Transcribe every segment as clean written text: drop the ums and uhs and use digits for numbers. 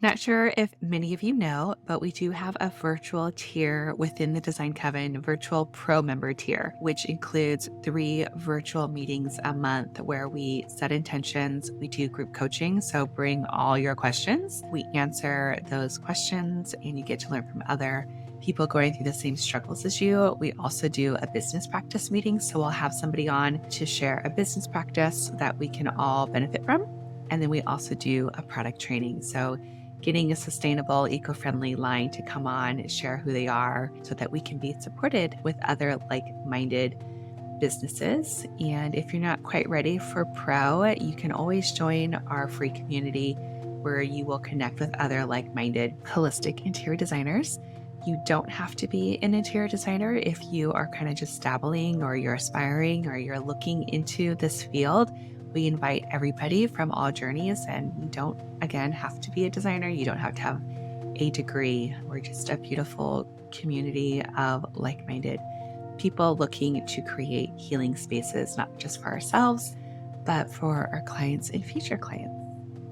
Not sure if many of you know, but we do have a virtual tier within the Design Coven, virtual pro member tier, which includes 3 virtual meetings a month where we set intentions. We do group coaching. So bring all your questions. We answer those questions and you get to learn from other people going through the same struggles as you. We also do a business practice meeting. So we'll have somebody on to share a business practice that we can all benefit from. And then we also do a product training. So getting a sustainable, eco-friendly line to come on, share who they are so that we can be supported with other like-minded businesses. And if you're not quite ready for pro, you can always join our free community where you will connect with other like-minded holistic interior designers. You don't have to be an interior designer if you are kind of just dabbling or you're aspiring or you're looking into this field. We invite everybody from all journeys, and you don't, again, have to be a designer. You don't have to have a degree. We're just a beautiful community of like-minded people looking to create healing spaces, not just for ourselves, but for our clients and future clients.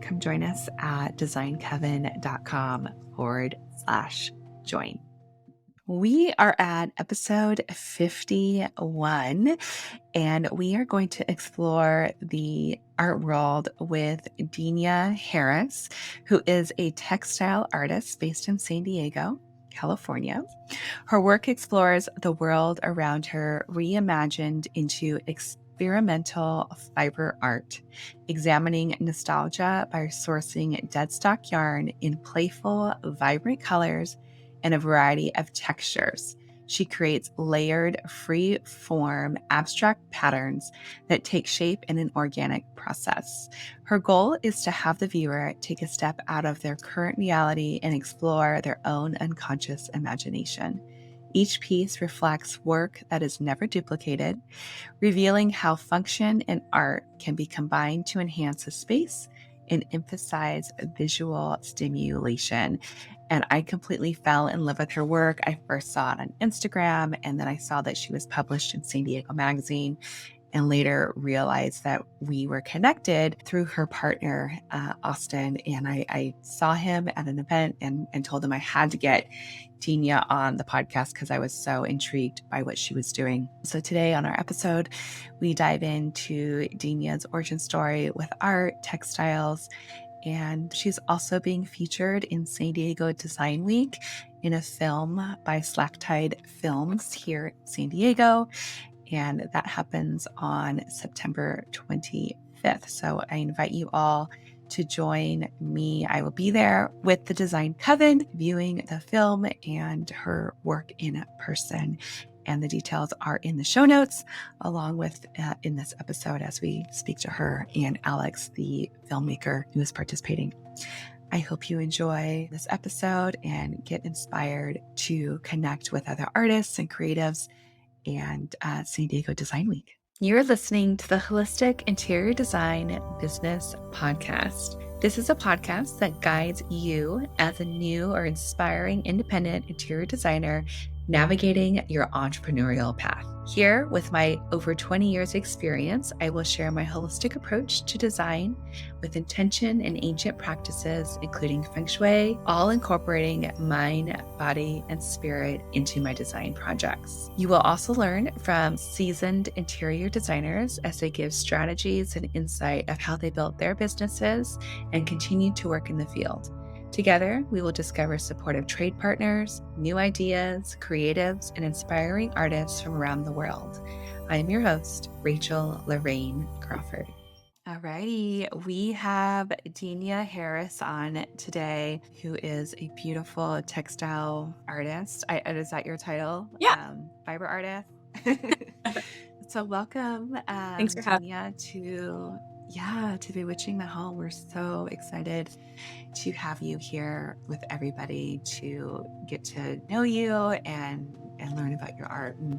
Come join us at designcoven.com/join. We are at episode 51, and we are going to explore the art world with Denja Harris, who is a textile artist based in San Diego, California. Her work explores the world around her reimagined into experimental fiber art, examining nostalgia by sourcing dead stock yarn in playful, vibrant colors and a variety of textures. She creates layered, free form, abstract patterns that take shape in an organic process. Her goal is to have the viewer take a step out of their current reality and explore their own unconscious imagination. Each piece reflects work that is never duplicated, revealing how function and art can be combined to enhance a space and emphasize visual stimulation. And I completely fell in love with her work. I first saw it on Instagram, and then I saw that she was published in San Diego Magazine, and later realized that we were connected through her partner, Austin. And I saw him at an event and told him I had to get Denja on the podcast because I was so intrigued by what she was doing. So today on our episode, we dive into Denja's origin story with art, textiles, and she's also being featured in San Diego Design Week in a film by Slacktide Films here in San Diego. And that happens on September 25th. So I invite you all to join me. I will be there with the Design Coven viewing the film and her work in person. And the details are in the show notes, along with in this episode as we speak to her and Alex, the filmmaker who is participating. I hope you enjoy this episode and get inspired to connect with other artists and creatives and San Diego Design Week. You're listening to the Holistic Interior Design Business Podcast. This is a podcast that guides you as a new or inspiring independent interior designer navigating your entrepreneurial path. Here, with my over 20 years experience, I will share my holistic approach to design with intention and ancient practices, including feng shui, all incorporating mind, body, and spirit into my design projects. You will also learn from seasoned interior designers as they give strategies and insight of how they built their businesses and continue to work in the field. Together, we will discover supportive trade partners, new ideas, creatives, and inspiring artists from around the world. I am your host, Rachel Lorraine Crawford. Alrighty, we have Denja Harris on today, who is a beautiful textile artist. Is that your title? Yeah. Fiber artist. So welcome, Thanks for having Denja, to Bewitching the Home. We're so excited to have you here with everybody to get to know you and learn about your art and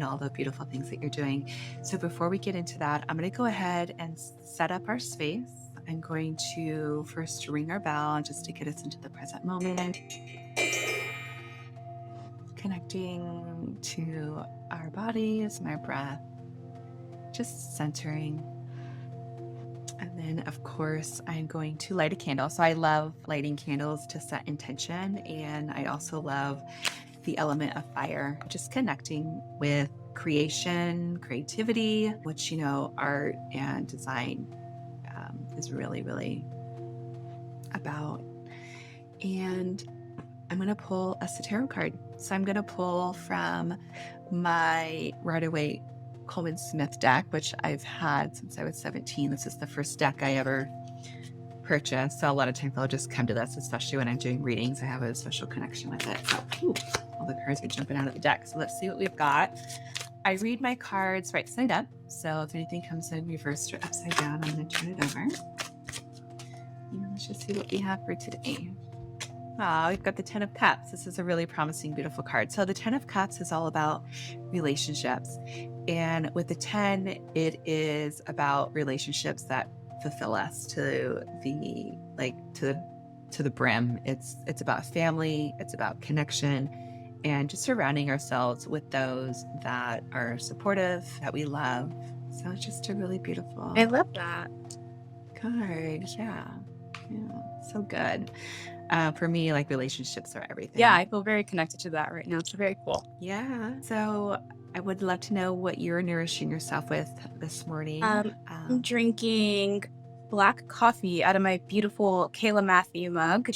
all the beautiful things that you're doing. So before we get into that, I'm going to go ahead and set up our space. I'm going to first ring our bell just to get us into the present moment, connecting to our bodies and our breath, just centering. And then, of course, I'm going to light a candle. So I love lighting candles to set intention. And I also love the element of fire, just connecting with creation, creativity, which, art and design is really, really about. And I'm going to pull a tarot card. So I'm going to pull from my Rider-Waite Coleman Smith deck, which I've had since I was 17. This is the first deck I ever purchased. So a lot of times I'll just come to this, especially when I'm doing readings. I have a special connection with it. So all the cards are jumping out of the deck. So let's see what we've got. I read my cards right side up. So if anything comes in reversed or upside down, I'm going to turn it over. And let's just see what we have for today. We've got the 10 of Cups. This is a really promising, beautiful card. So the 10 of Cups is all about relationships. And with the 10, it is about relationships that fulfill us to the brim. It's about family, it's about connection, and just surrounding ourselves with those that are supportive, that we love. So it's just a really beautiful. I love that card. Yeah. So good. For me, like, relationships are everything. Yeah, I feel very connected to that right now. It's very cool. Yeah. So I would love to know what you're nourishing yourself with this morning. I'm drinking black coffee out of my beautiful Kayla Matthew mug. I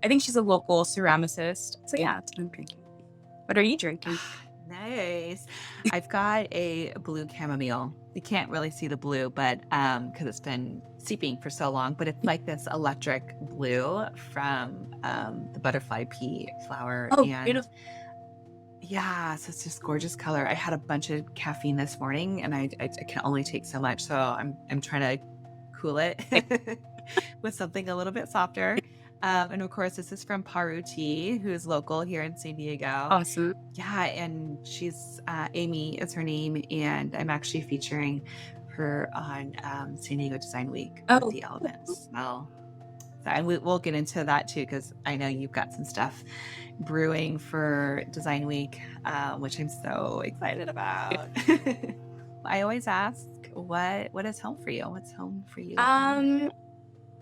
think she's a local ceramicist. So yeah, that's what I'm drinking. What are you drinking? Nice. I've got a blue chamomile. You can't really see the blue, but because it's been steeping for so long, but it's like this electric blue from the butterfly pea flower. Oh, and beautiful. Yeah, so it's just gorgeous color. I had a bunch of caffeine this morning, and I can only take so much, so I'm trying to cool it with something a little bit softer. And of course, this is from Paru Tea, who is local here in San Diego. Awesome. Yeah, and she's Amy is her name, and I'm actually featuring her on San Diego Design Week with the Elements. And we'll get into that too, because I know you've got some stuff brewing for Design Week, which I'm so excited about. I always ask, what is home for you? What's home for you?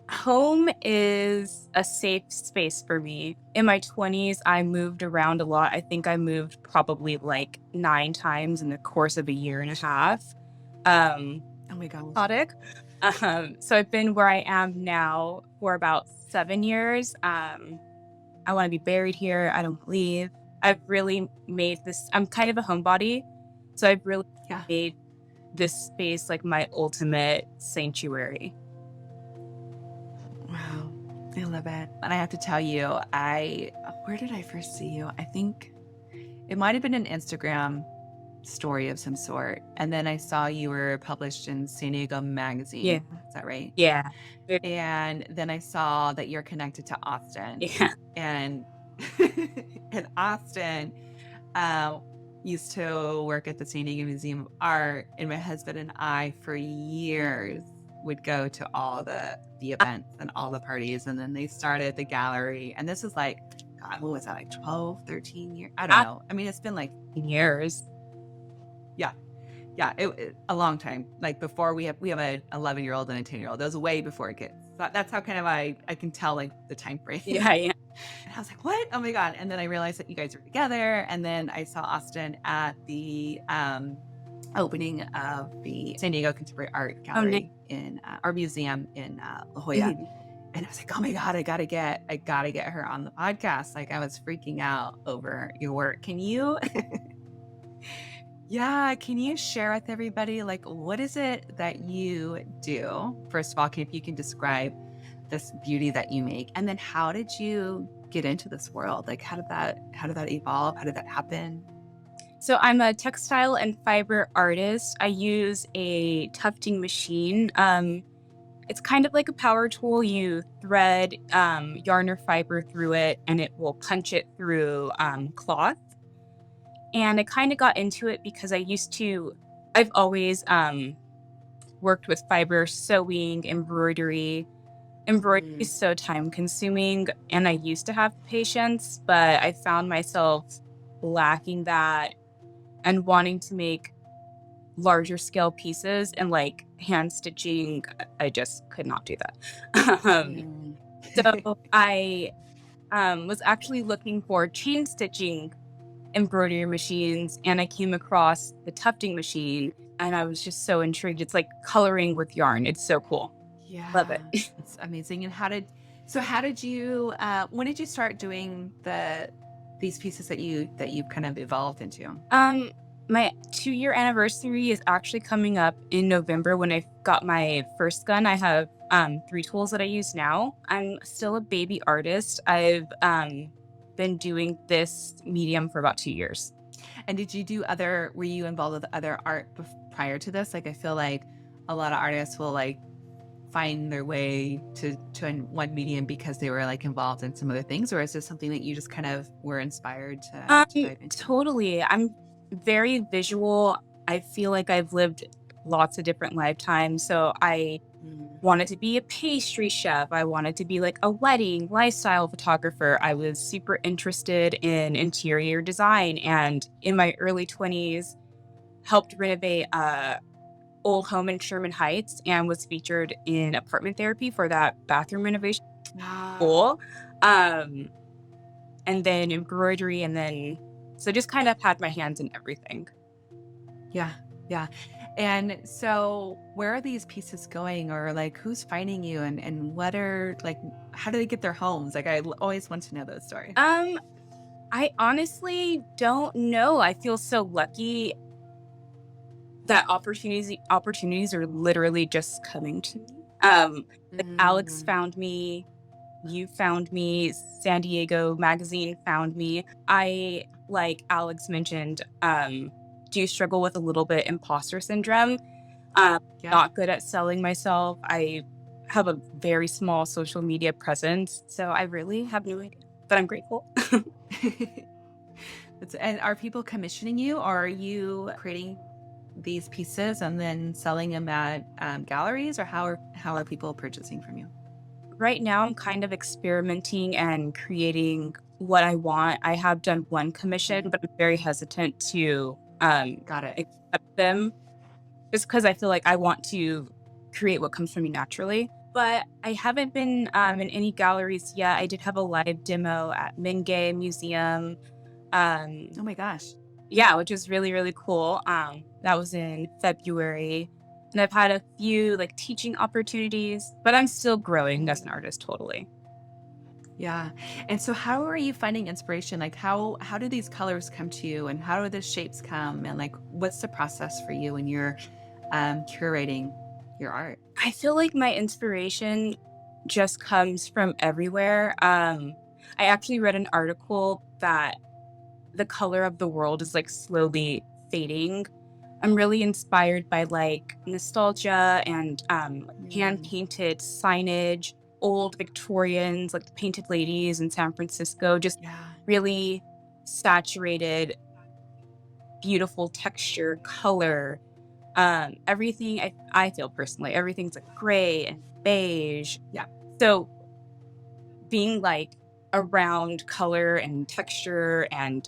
Home is a safe space for me. In my 20s, I moved around a lot. I think I moved probably like 9 times in the course of a year and a half. Oh my God. So I've been where I am now for about 7 years. I want to be buried here. I don't leave. I've really made this, I'm kind of a homebody. So I've really made this space like my ultimate sanctuary. Wow. I love it. And I have to tell you, where did I first see you? I think it might have been an Instagram story of some sort. And then I saw you were published in San Diego Magazine. Yeah. Is that right? Yeah. And then I saw that you're connected to Austin. Yeah. And Austin used to work at the San Diego Museum of Art. And my husband and I, for years, would go to all the events and all the parties. And then they started the gallery. And this is like, God, what was that, like 12, 13 years? I don't know. I mean, it's been like years. Yeah, a long time. Like before we have an 11-year-old and a 10-year-old. That was way before it gets. That's how kind of I can tell like the time frame. Yeah. And I was like, what? Oh my God. And then I realized that you guys were together. And then I saw Austin at the opening of the San Diego Contemporary Art Gallery in our museum in La Jolla. And I was like, oh my God, I gotta get her on the podcast. Like I was freaking out over your work. Can you share with everybody, like, what is it that you do? First of all, if you can describe this beauty that you make, and then how did you get into this world? Like, how did that evolve? How did that happen? So I'm a textile and fiber artist. I use a tufting machine. It's kind of like a power tool. You thread yarn or fiber through it, and it will punch it through cloth. And I kind of got into it because I've always worked with fiber, sewing, embroidery. Embroidery is so time consuming, and I used to have patience, but I found myself lacking that and wanting to make larger scale pieces and like hand stitching. I just could not do that. Mm. So I was actually looking for chain stitching embroidery machines, and I came across the tufting machine, and I was just so intrigued. It's like coloring with yarn. It's so cool. Love Yeah, it. that's amazing. And how did you when did you start doing these pieces that you've kind of evolved into? Um, my 2-year anniversary is actually coming up in November when I got my first gun. I have 3 tools that I use now. I'm still a baby artist. I've been doing this medium for about 2 years. And did you do other were you involved with other art prior to this? Like I feel like a lot of artists will like find their way to one medium because they were like involved in some other things, or is this something that you just kind of were inspired to dive into? Totally. I'm very visual. I feel like I've lived lots of different lifetimes. So I Mm. wanted to be a pastry chef. I wanted to be like a wedding lifestyle photographer. I was super interested in interior design, and in my early 20s helped renovate a old home in Sherman Heights and was featured in apartment therapy for that bathroom renovation Ah, school. Um and then embroidery, and then so just kind of had my hands in everything. yeah, yeah. And so where are these pieces going, or like who's finding you, and what are like how do they get their homes? Like always want to know those stories. Um I honestly don't know. I feel so lucky that opportunities are literally just coming to me. Like Alex Mm, found me, you found me, San Diego Magazine found me. I, like Alex mentioned, do struggle with a little bit imposter syndrome. Um, yeah. Not good at selling myself. I have a very small social media presence, so I really have no idea, but I'm grateful. And are people commissioning you, or are you creating these pieces and then selling them at galleries, or how are people purchasing from you? Right now, I'm kind of experimenting and creating what I want. I have done one commission, but I'm very hesitant to Got it. accept them just because I feel like I want to create what comes from me naturally. But I haven't been in any galleries yet. I did have a live demo at Mingay Museum. Um, Oh my gosh. yeah, which is really, really cool. That was in February. And I've had a few like teaching opportunities, but I'm still growing as an artist totally. Yeah. And so how are you finding inspiration? Like how do these colors come to you, and how do the shapes come, and like what's the process for you when you're curating your art? I feel like my inspiration just comes from everywhere. I actually read an article that the color of the world is like slowly fading. I'm really inspired by like nostalgia and hand Mm, painted signage, old Victorians, like the painted ladies in San Francisco, just yeah. really saturated, beautiful texture, color. Everything I feel personally, everything's like gray and beige. Yeah. So being like around color and texture and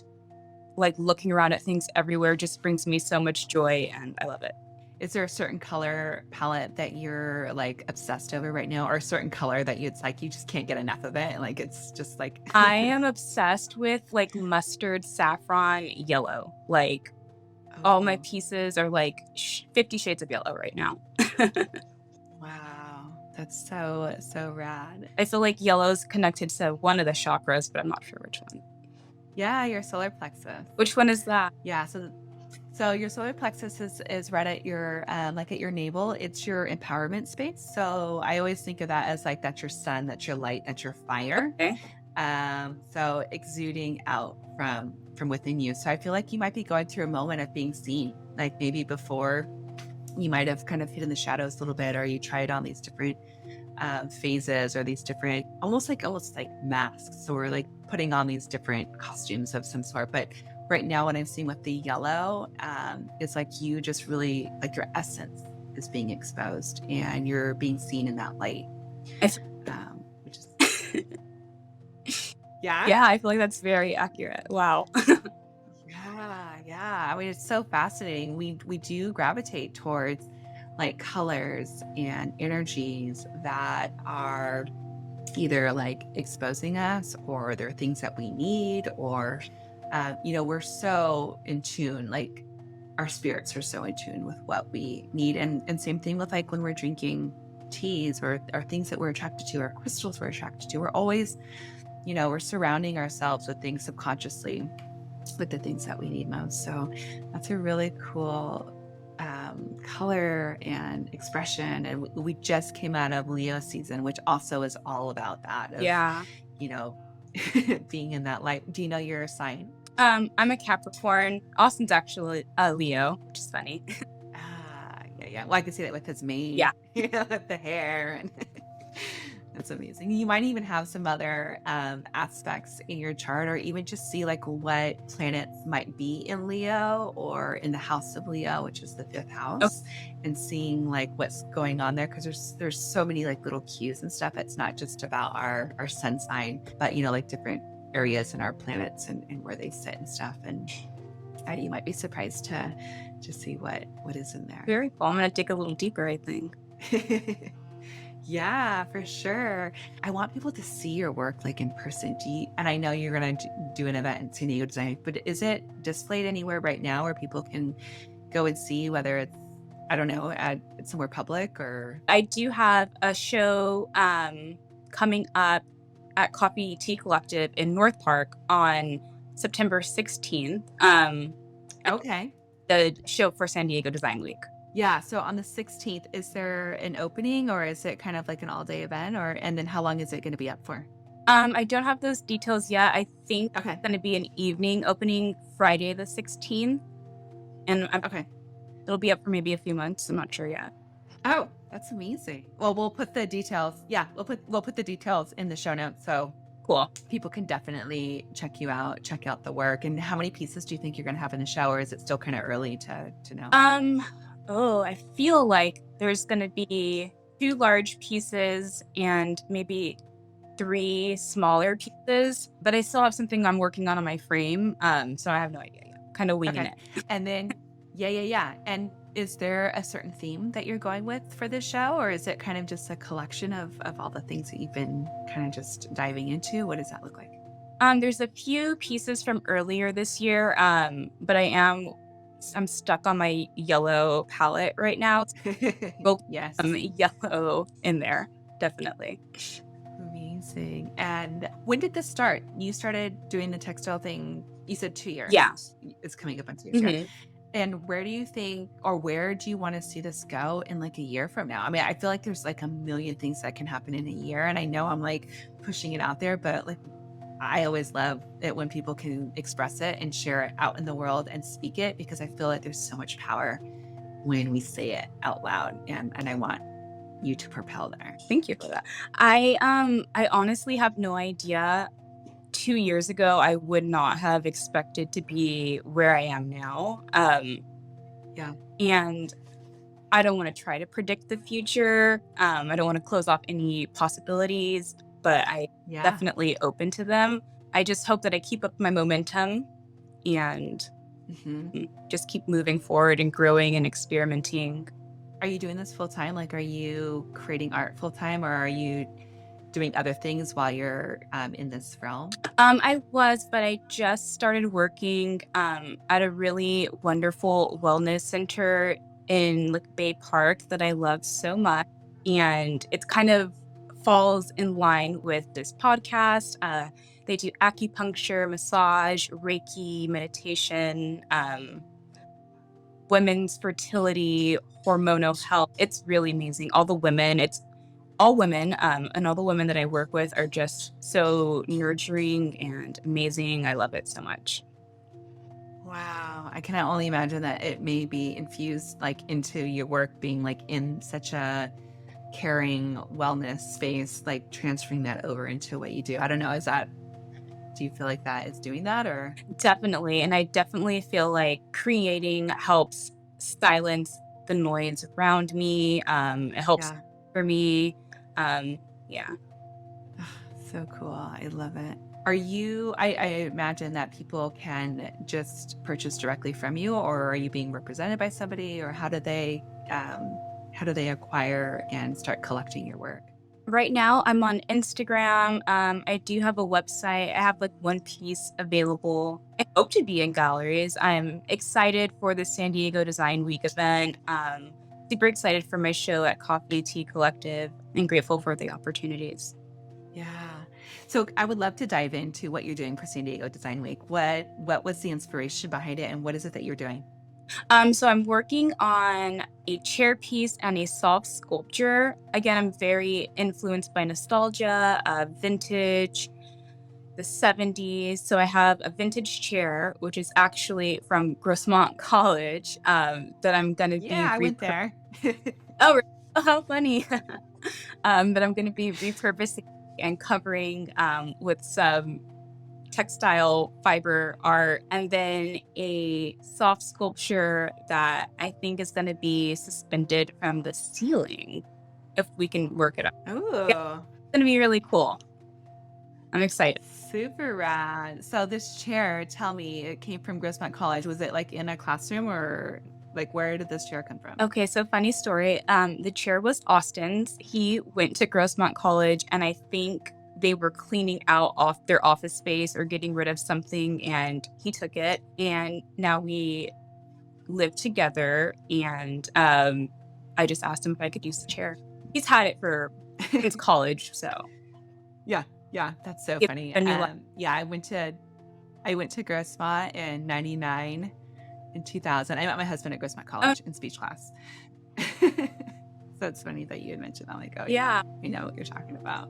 like looking around at things everywhere just brings me so much joy, and I love it. Is there a certain color palette that you're like obsessed over right now, or a certain color that it's like you just can't get enough of it? Like it's just like I am obsessed with like mustard saffron yellow. Like all my oh, pieces are like 50 shades of yellow right now. wow. That's so rad. I feel like yellow's connected to one of the chakras, but I'm not sure which one. Yeah, your solar plexus. Which one is that? Yeah, so your solar plexus is right at your like at your navel. It's your empowerment space. So I always think of that as like that's your sun, that's your light, that's your fire. Okay. So exuding out from within you. So I feel like you might be going through a moment of being seen. Like maybe before you might have kind of hid in the shadows a little bit, or you tried on these different phases, or these different almost like masks. So we're like putting on these different costumes of some sort. But right now, what I'm seeing with the yellow is like you just really like your essence is being exposed, and you're being seen in that light, I f- which is yeah. yeah, I feel like that's very accurate. Wow. Yeah, Yeah. I mean, it's so fascinating. We do gravitate towards like colors and energies that are either like exposing us or they're things that we need or we're so in tune, like our spirits are so in tune with what we need. And same thing with like when we're drinking teas or things that we're attracted to or crystals we're attracted to. We're always, we're surrounding ourselves with things subconsciously, with the things that we need most. So that's a really cool color and expression. And we just came out of Leo season, which also is all about that of, Yeah. you know, being in that light. Do you know your sign? I'm a Capricorn. Austin's actually a Leo, which is funny. Ah, yeah, yeah. Well, I can see that with his Yeah. mane, with the hair, and that's amazing. You might even have some other aspects in your chart, or even just see like what planets might be in Leo or in the house of Leo, which is the fifth Oh, house, and seeing like what's going on there. Because there's so many like little cues and stuff. It's not just about our sun sign, but like different areas in our planets and where they sit and stuff. And you might be surprised to see what is in there. very cool. I'm gonna dig a little deeper, I think. Yeah, for sure. I want people to see your work like in person. And I know you're going to do an event in San Diego Design, but is it displayed anywhere right now where people can go and see, whether it's, I don't know, at somewhere public or? I do have a show coming up at Coffee Tea Collective in North Park on September 16th. Okay. The show for San Diego Design Week. Yeah. So on the 16th, is there an opening or is it kind of like an all day event and then how long is it going to be up for? I don't have those details yet. I think Okay. it's going to be an evening opening Friday the 16th, and Okay. it'll be up for maybe a few months. I'm not sure yet. Oh, that's amazing. Well, we'll put the details. Yeah, we'll put the details in the show notes so Cool. people can definitely check out the work. And how many pieces do you think you're going to have in the show, or is it still kind of early to know? I feel like there's going to be 2 large pieces and maybe 3 smaller pieces, but I still have something I'm working on my frame. So I have no idea yet. Kind of winging Okay. it. And then, yeah. And is there a certain theme that you're going with for this show, or is it kind of just a collection of all the things that you've been kind of just diving into? What does that look like? There's a few pieces from earlier this year, but I'm stuck on my yellow palette right now. Well, Yes. yellow in there, definitely. Amazing. And when did this start? You started doing the textile thing, you said 2 years. Yeah. It's coming up on 2 years. Yeah. Mhm. And where do you think, or where do you want to see this go in like a year from now? I mean, I feel like there's like a million things that can happen in a year. And I know I'm like pushing it out there, but like I always love it when people can express it and share it out in the world and speak it, because I feel like there's so much power when we say it out loud. And I want you to propel there. Thank you for that. I honestly have no idea. 2 years ago, I would not have expected to be where I am now. Yeah. And I don't want to try to predict the future. I don't want to close off any possibilities, but I Yeah. definitely open to them. I just hope that I keep up my momentum and just keep moving forward and growing and experimenting. Are you doing this full time? Like, are you creating art full time, or are you doing other things while you're in this realm? I was, but I just started working at a really wonderful wellness center in like Bay Park that I love so much. And it kind of falls in line with this podcast. They do acupuncture, massage, Reiki, meditation, women's fertility, hormonal health. It's really amazing. It's all women, and all the women that I work with are just so nurturing and amazing. I love it so much. Wow. I can only imagine that it may be infused like into your work, being like in such a caring wellness space, like transferring that over into what you do. I don't know. Do you feel like that is doing that, or? Definitely. And I definitely feel like creating helps silence the noise around me. It helps Yeah. for me. Yeah. So cool. I love it. I imagine that people can just purchase directly from you, or are you being represented by somebody, or how do they acquire and start collecting your work? Right now, I'm on Instagram. I do have a website. I have like one piece available. I hope to be in galleries. I'm excited for the San Diego Design Week event. Super excited for my show at Coffee Tea Collective and grateful for the opportunities. Yeah. So I would love to dive into what you're doing for San Diego Design Week. What was the inspiration behind it, and what is it that you're doing? So I'm working on a chair piece and a soft sculpture. Again, I'm very influenced by nostalgia, vintage, the 70s. So I have a vintage chair, which is actually from Grossmont College, that I'm going to Yeah, be I went there. Oh, really? Oh, how funny. That I'm going to be repurposing and covering with some textile fiber art, and then a soft sculpture that I think is going to be suspended from the ceiling if we can work it out. Yeah, it's Oh, going to be really cool. I'm excited. super rad. So this chair, tell me, it came from Grossmont College. Was it like in a classroom, or like where did this chair come from? Okay, so funny story. The chair was Austin's. He went to Grossmont College, and I think they were cleaning out off their office space or getting rid of something, and he took it. And now we live together. And I just asked him if I could use the chair. He's had it for since college, so Yeah, yeah, that's so give funny. it a new life. Yeah, I went to Grossmont in '99. In 2000, I met my husband at Grossmont Oh, College in speech class. So it's funny that you had mentioned that. Like, oh yeah, yeah. we know what you're talking about.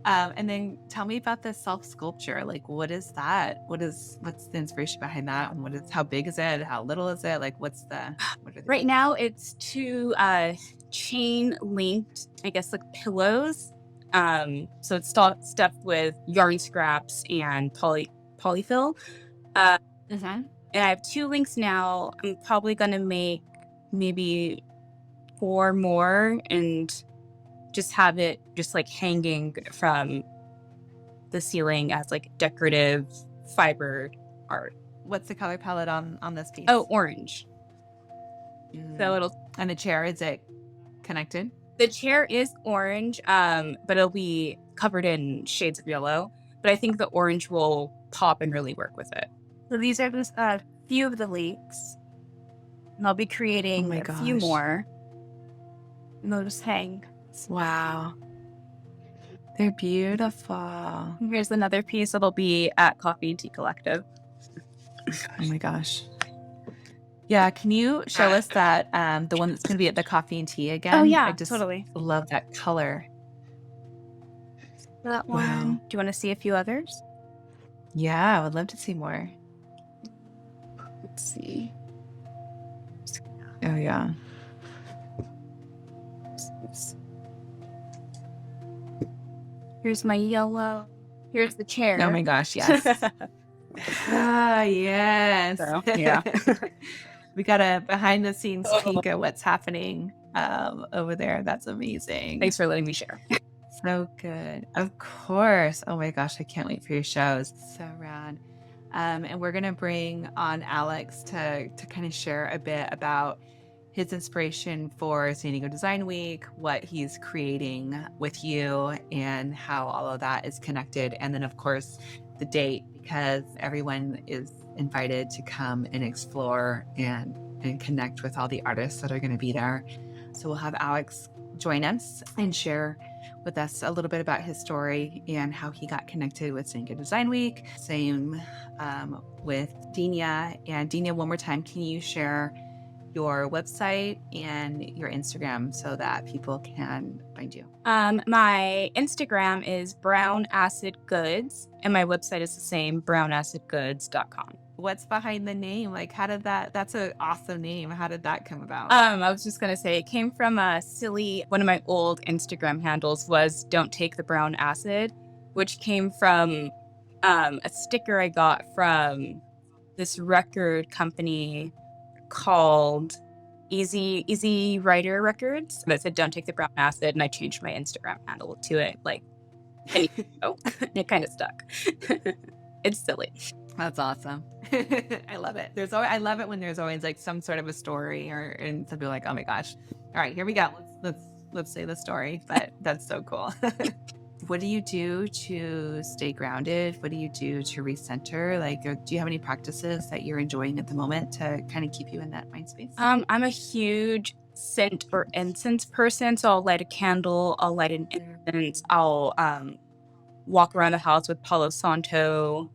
And then tell me about the self sculpture. Like, what is that? What's the inspiration behind that? And how big is it? How little is it? Like, what are the Right pieces? now, it's two chain linked, I guess, like pillows. So it's stuffed with yarn scraps and polyfill. Uh, Mm-hmm. and I have two links now. I'm probably gonna make maybe four more and just have it just like hanging from the ceiling as like decorative fiber art. What's the color palette on this Oh, piece? orange. So Mm. it'll And the chair, is it connected? the chair is orange, but it'll be covered in shades of yellow. But I think the orange will pop and really work with it. So these are just a few of the leaks, and I'll be Oh creating my a few gosh! more, and they'll just hang. Wow, they're beautiful. And here's another piece that'll be at Coffee and Tea Collective. Oh my gosh. Yeah, can you show us that, the one that's gonna be at the coffee and tea Oh again? I yeah, just totally. love that color. That one. Wow. Do you want to see a few others? Yeah, I would love to see more. Let's see. Oh, yeah. Here's my yellow. Here's the Oh chair. my gosh, yes. Ah, yes. So yeah. We got a behind the scenes peek at what's happening, over there. That's amazing. Thanks for letting me share. So good. Of course. Oh my gosh, I can't wait for your shows. So rad. And we're gonna bring on Alex to kind of share a bit about his inspiration for San Diego Design Week, what he's creating with you, and how all of that is connected. And then, of course, the date, because everyone is invited to come and explore and connect with all the artists that are going to be there. So we'll have Alex join us and share with us a little bit about his story and how he got connected with San Diego Design Week. Same with Denja. And Denja, one more time, can you share your website and your Instagram so that people can find you? My Instagram is brown acid goods, and my website is the same, brownacidgoods.com. What's behind the name? Like, that's an awesome name. How did that come about? I was just gonna say it came from a silly one of my old Instagram handles was "Don't take the brown acid," which came from a sticker I got from this record company called Easy Rider Records that said "Don't take the brown acid," and I changed my Instagram handle to it like And it kind of stuck. It's silly. That's awesome. I love it. I love it when there's always like some sort of a story, and some people are like, oh my gosh, all right, here we go. Let's say the story. But that's so cool. What do you do to stay grounded? What do you do to recenter? Like, do you have any practices that you're enjoying at the moment to kind of keep you in that mind space? I'm a huge scent or incense person, so I'll light a candle, I'll light an incense, I'll walk around the house with Palo Santo,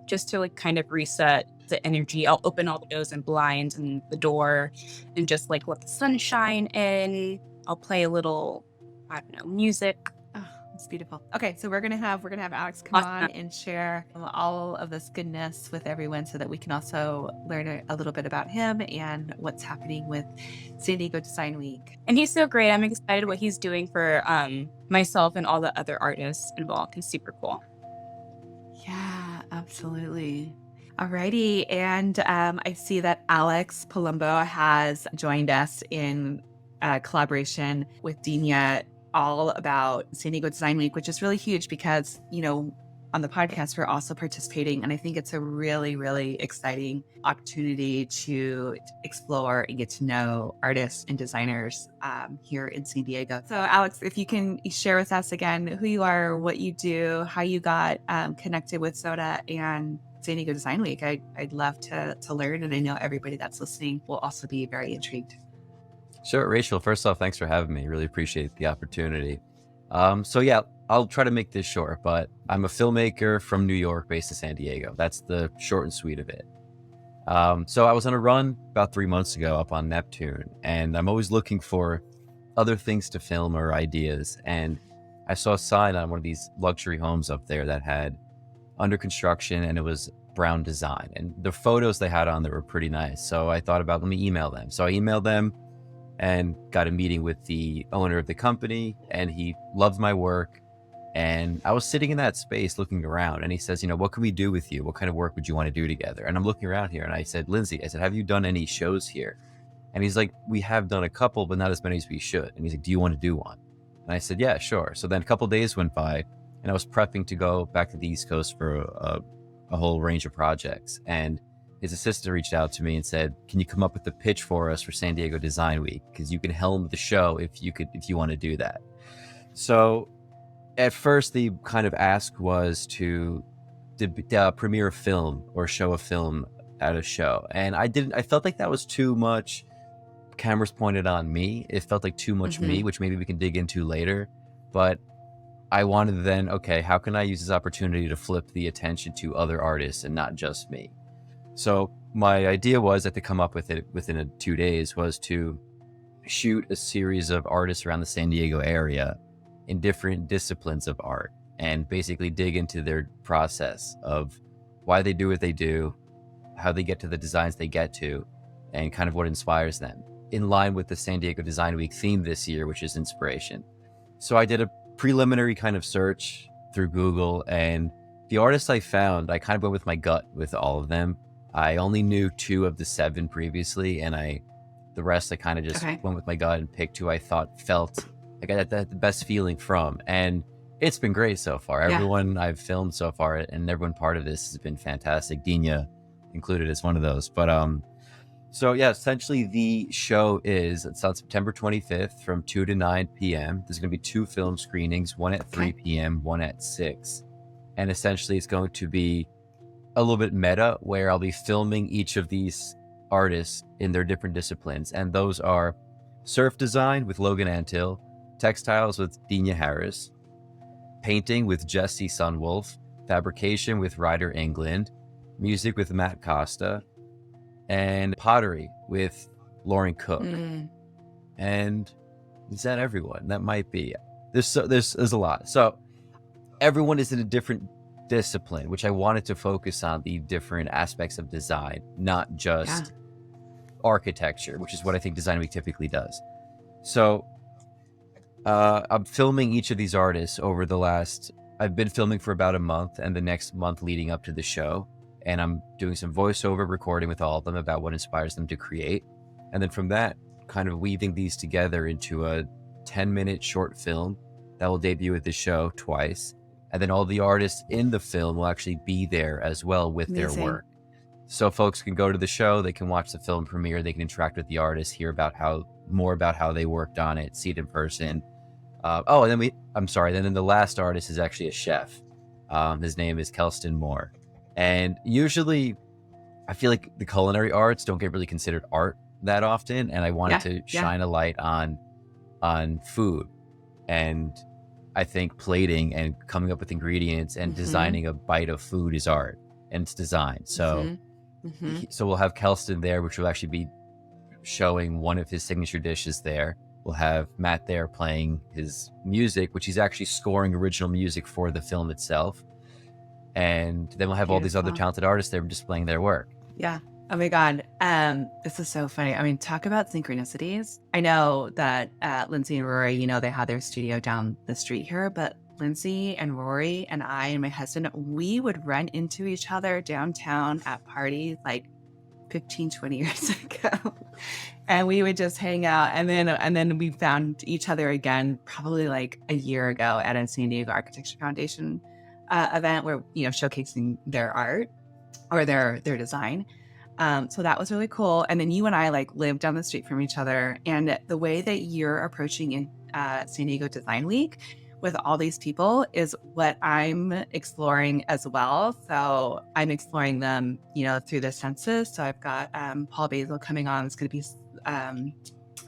just to like kind of reset the energy. I'll open all the windows and blinds and the door and just like let the sunshine in. I'll play a little, I don't know, music. Oh, it's beautiful. Okay, so we're gonna have Alex come on Awesome. and share all of this goodness with everyone, so that we can also learn a little bit about him and what's happening with San Diego Design Week. And he's so great. I'm excited what he's doing for myself and all the other artists involved. He's super cool. Yeah, absolutely. Alrighty, and I see that Alex Palumbo has joined us in collaboration with Denja, all about San Diego Design Week, which is really huge because, on the podcast, we're also participating. And I think it's a really, really exciting opportunity to explore and get to know artists and designers here in San Diego. So Alex, if you can share with us again who you are, what you do, how you got connected with Soda and San Diego Design Week, I'd love to learn. And I know everybody that's listening will also be very intrigued. Sure, Rachel. First off, thanks for having me. Really appreciate the opportunity. So yeah, I'll try to make this short, but I'm a filmmaker from New York based in San Diego. That's the short and sweet of it. So I was on a run about 3 months ago up on Neptune, and I'm always looking for other things to film or ideas. And I saw a sign on one of these luxury homes up there that had under construction, and it was brown design. And the photos they had on there were pretty nice. So I thought about, let me email them. So I emailed them and got a meeting with the owner of the company, and he loved my work. And I was sitting in that space looking around, and he says, what can we do with you? What kind of work would you want to do together? And I'm looking around here, and I said, Lindsay, have you done any shows here? And he's like, we have done a couple, but not as many as we should. And he's like, do you want to do one? And I said, yeah, sure. So then a couple days went by, and I was prepping to go back to the East Coast for a whole range of projects. And his assistant reached out to me and said, can you come up with a pitch for us for San Diego Design Week? Because you can helm the show if you want to do that. So at first, the kind of ask was to premiere a film or show a film at a show. And I felt like that was too much cameras pointed on me. It felt like too much me, which maybe we can dig into later. But I wanted then, okay, how can I use this opportunity to flip the attention to other artists and not just me? So my idea was that to come up with it within 2 days was to shoot a series of artists around the San Diego area in different disciplines of art, and basically dig into their process of why they do what they do, how they get to the designs they get to, and kind of what inspires them, in line with the San Diego Design Week theme this year, which is inspiration. So I did a preliminary kind of search through Google, and the artists I found, I kind of went with my gut with all of them. I only knew 2 of the 7 previously, and the rest I kind of just went with my gut and picked who I thought felt like I got the best feeling from. And it's been great so far. Yeah. Everyone I've filmed so far, and everyone part of this has been fantastic. Denja included as one of those. But so yeah, essentially the show it's on September 25th from 2 to 9 p.m. There's going to be 2 film screenings, one at 3 p.m., one at 6. And essentially it's going to be a little bit meta, where I'll be filming each of these artists in their different disciplines. And those are surf design with Logan Antill, textiles with Denja Harris, painting with Jesse Sunwolf, fabrication with Ryder England, music with Matt Costa, and pottery with Lauren Cook. And is that everyone? That might be. There's a lot. So everyone is in a different discipline, which I wanted to focus on the different aspects of design, not just architecture, which is what I think Design Week typically does. So I'm filming each of these artists I've been filming for about a month, and the next month leading up to the show. And I'm doing some voiceover recording with all of them about what inspires them to create. And then from that, kind of weaving these together into a 10-minute short film that will debut at the show twice. And then all the artists in the film will actually be there as well with their Amazing. work. So folks can go to the show, they can watch the film premiere, they can interact with the artists, hear about more about how they worked on it, see it in person. Then the last artist is actually a chef. His name is Kelston Moore. And usually I feel like the culinary arts don't get really considered art that often. And I wanted to shine a light on food. And I think plating and coming up with ingredients and designing a bite of food is art, and it's design. So, so we'll have Kelston there, which will actually be showing one of his signature dishes there. We'll have Matt there playing his music, which he's actually scoring original music for the film itself. And then we'll have all these other talented artists there displaying their work. Yeah. Oh my God. This is so funny. I mean, talk about synchronicities. I know that Lindsay and Rory, they had their studio down the street here, but Lindsay and Rory and I and my husband, we would run into each other downtown at parties like 15, 20 years ago. And we would just hang out. And then we found each other again, probably like a year ago at a San Diego Architecture Foundation event where, showcasing their art or their design. So that was really cool. And then you and I live down the street from each other. And the way that you're approaching in San Diego Design Week with all these people is what I'm exploring as well. So I'm exploring them, through the senses. So I've got Paul Basil coming on. It's going to be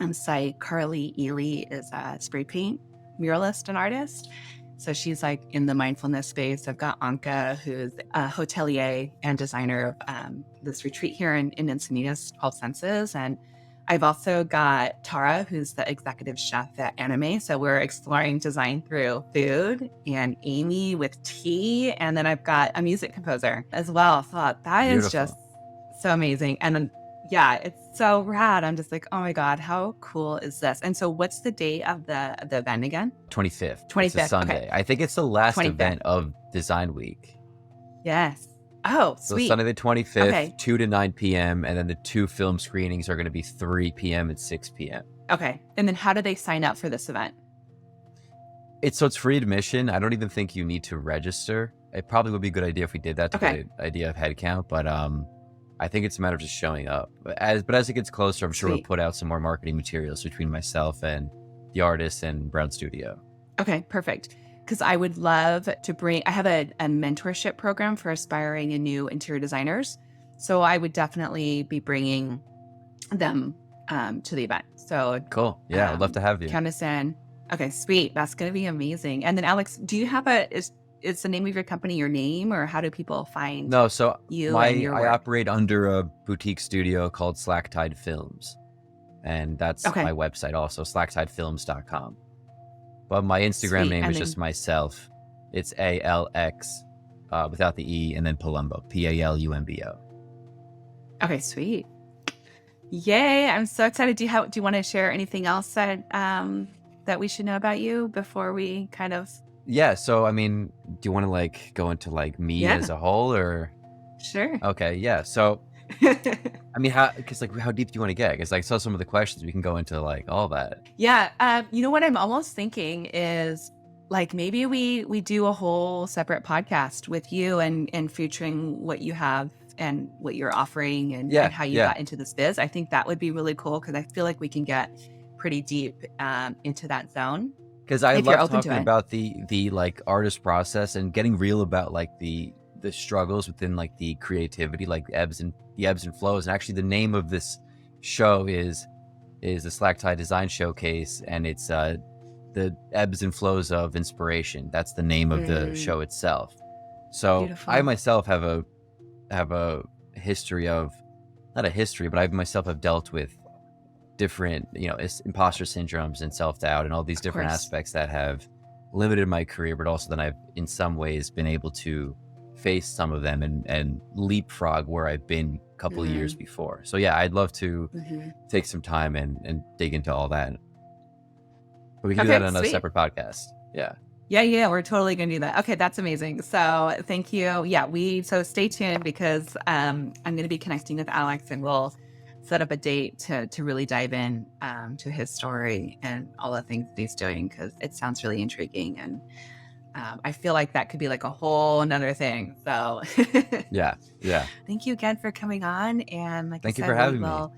on site. Carly Ely is a spray paint muralist and artist. So she's in the mindfulness space. I've got Anka, who's a hotelier and designer of this retreat here in Encinitas, 12 Senses. And I've also got Tara, who's the executive chef at Anime. So we're exploring design through food, and Amy with tea. And then I've got a music composer as well. So that is just so amazing. And then, it's so rad. I'm just oh my God, how cool is this? And so what's the date of the event again? 25th. 25th. It's a Sunday. Okay. I think it's the last 25th. event of Design Week. Yes. Oh, sweet. So Sunday the 25th, Okay. 2 to 9 p.m. And then the 2 film screenings are going to be 3 p.m. and 6 p.m. Okay. And then how do they sign up for this event? It's free admission. I don't even think you need to register. It probably would be a good idea if we did that to get an idea of head count. But I think it's a matter of just showing up. But as it gets closer, I'm sure we'll put out some more marketing materials between myself and the artist and Brown Studio. Okay, perfect. Because I would love to I have a mentorship program for aspiring and new interior designers. So I would definitely be bringing them to the event. So cool. Yeah, I'd love to have you. Count us in. Okay, sweet. That's going to be amazing. And then Alex, do you have is the name of your company your name, or how do people find you and your work? I operate under a boutique studio called Slacktide Films. And that's my website also, slacktidefilms.com. But my Instagram name is just myself. It's ALX without the E, and then Palumbo, PALUMBO. Okay, sweet. Yay, I'm so excited. Do you want to share anything else that we should know about you before we kind of... Yeah, so I mean, do you want to go into me as a whole, or? Sure. Okay, yeah. So I mean, how deep do you want to get? Because I saw some of the questions, we can go into all that. Yeah, you know what I'm almost thinking is maybe we do a whole separate podcast with you and featuring what you have and what you're offering and how you got into this biz. I think that would be really cool because I feel like we can get pretty deep into that zone. Because I love talking about the artist process and getting real about the struggles within the creativity, the ebbs and flows. And actually the name of this show is the Slacktide Design Showcase, and it's the ebbs and flows of inspiration. That's the name of the show itself. So beautiful. I myself have a history of, not a history, but I myself have dealt with different, imposter syndromes and self-doubt and all these different aspects that have limited my career, but also then I've in some ways been able to face some of them and leapfrog where I've been a couple of years before. So yeah, I'd love to take some time and dig into all that. But we can do that on a separate podcast. Yeah. Yeah, we're totally going to do that. Okay, that's amazing. So thank you. Yeah, so stay tuned because I'm going to be connecting with Alex, and we'll set up a date to really dive in to his story and all the things that he's doing, because it sounds really intriguing. And I feel like that could be like a whole another thing. So Yeah. Yeah. thank you again for coming on. And like I Thank you for said, we having me. will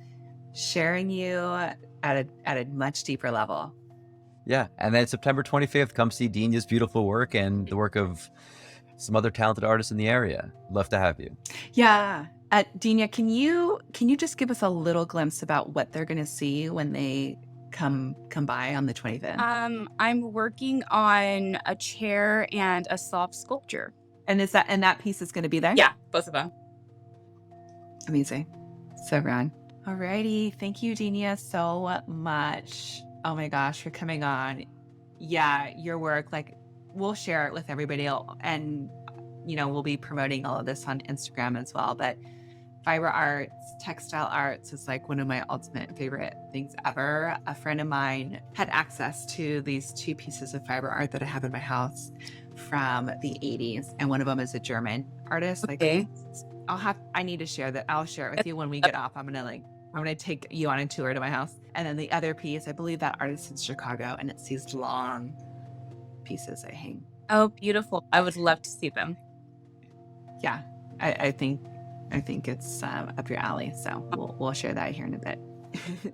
sharing you at a much deeper level. Yeah. And then September 25th, come see Denja's beautiful work and the work of some other talented artists in the area. Love to have you. Yeah. Dina, can you just give us a little glimpse about what they're going to see when they come by on the 25th? I'm working on a chair and a soft sculpture. And that piece is going to be there? Yeah, both of them. Amazing. So grand. Alrighty. Thank you, Dina, so much. Oh my gosh, for coming on. Yeah, your work, like we'll share it with everybody else, and we'll be promoting all of this on Instagram as well. But fiber arts, textile arts is like one of my ultimate favorite things ever. A friend of mine had access to these two pieces of fiber art that I have in my house from the 80s. And one of them is a German artist. Okay. I need to share that. I'll share it with you when we get off. I'm gonna take you on a tour to my house. And then the other piece, I believe that artist in Chicago, and it's these long pieces I hang. Oh, beautiful. I would love to see them. Yeah, I think it's up your alley. So we'll share that here in a bit.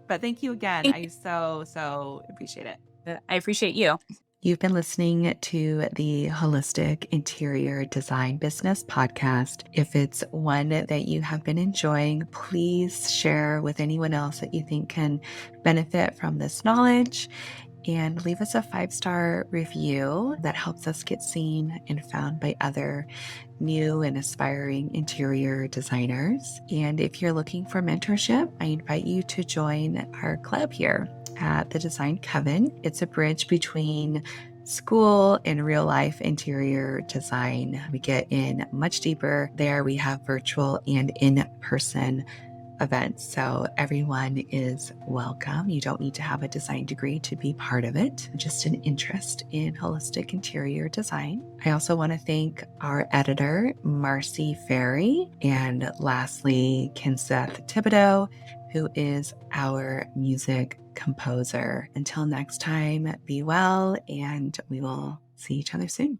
But thank you again. I so appreciate it. I appreciate you. You've been listening to the Holistic Interior Design Business podcast. If it's one that you have been enjoying, please share with anyone else that you think can benefit from this knowledge, and leave us a 5-star review. That helps us get seen and found by other new and aspiring interior designers. And if you're looking for mentorship, I invite you to join our club here at the Design Coven. It's a bridge between school and real life interior design. We get in much deeper there. We have virtual and in-person events, so everyone is welcome. You don't need to have a design degree to be part of it, just an interest in holistic interior design. I also want to thank our editor, Marcy Ferry, and lastly, Kinseth Thibodeau, who is our music composer. Until next time, be well, and we will see each other soon.